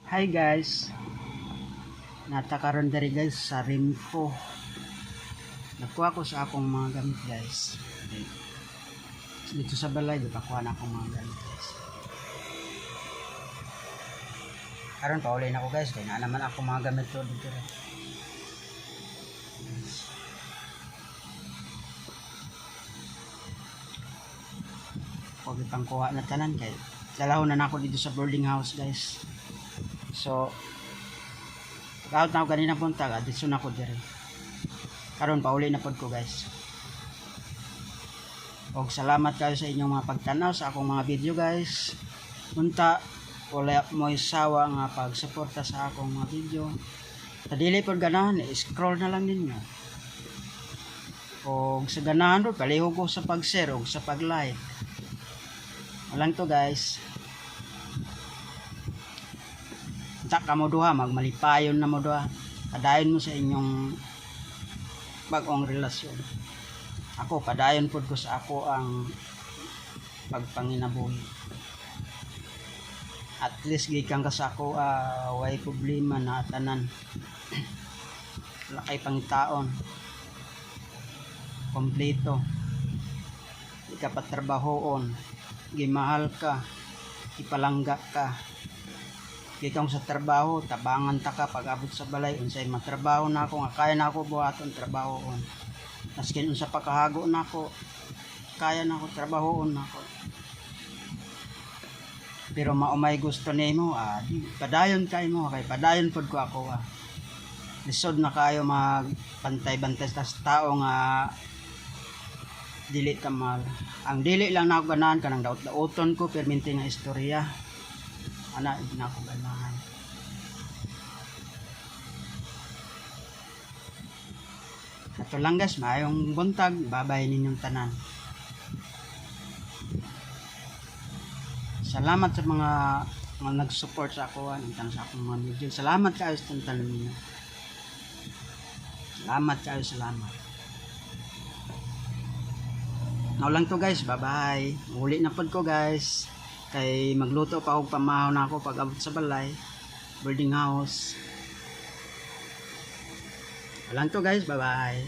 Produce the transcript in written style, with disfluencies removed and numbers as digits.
Hi guys, natakaroon dari guys sa Rimco. Nakuha ko sa akong mga gamit guys. Dito sa balay, nakuha na akong mga gamit guys. Karon pauli na ako guys, kaya na naman ako mga gamit to dito rin. Huwag itang kuha na tanan kay dalahon na ako dito sa boarding house guys. So pag-out na ako kanina punta, dito na ako dire. Karon pauli na pod ko guys. Og salamat kayo sa inyong mga pagtanaw sa akong mga video guys. Unta wala mo isawa nga pagsuporta sa akong mga video. Kadili pod ganahan, scroll na lang ninyo. Og sa ganahan ro palihog ko sa pag-share og sa pag-like. Walang to guys. Tak ka mo duha, magmalipayon na mo duha. Padayon mo sa inyong bagong relasyon. Ako, padayon po ko sa ako ang pagpanginabuhi. At least gikan ka sa ako, way problema na tanan. Lakay pangitaon. Kompleto. Di ka patrabahoon. Gimahal ka. Ipalangga ka. Gikang sa trabaho, tabangan ta ka pag-abot sa balay, unsay matrabaho na ako, nga kaya na ako buhaton trabahoon. Maskin unsa pakahago na ako, kaya na ako trabahoon na ako. Pero maumay gusto nimo, padayon kay mo, kay padayon pod ko ako. Lisod na kayo magpantay-bantay sa tao nga dili kamal. Ang dili lang na ako ganahan kanang daot-daoton ko perminti nga istorya. Ana, hindi na ako ganahan. Ito lang guys, mayong buntag, babay ninyong tanan. Salamat sa mga nag-support sa ako, sa akong mga video. Salamat kayo sa tantan ninyo. Salamat kayo, salamat. Now lang to guys, bye-bye. Uli na pod ko guys. Kay magluto pa og pamahaw na ako pag abot sa balay, boarding house. Walang to guys, bye bye.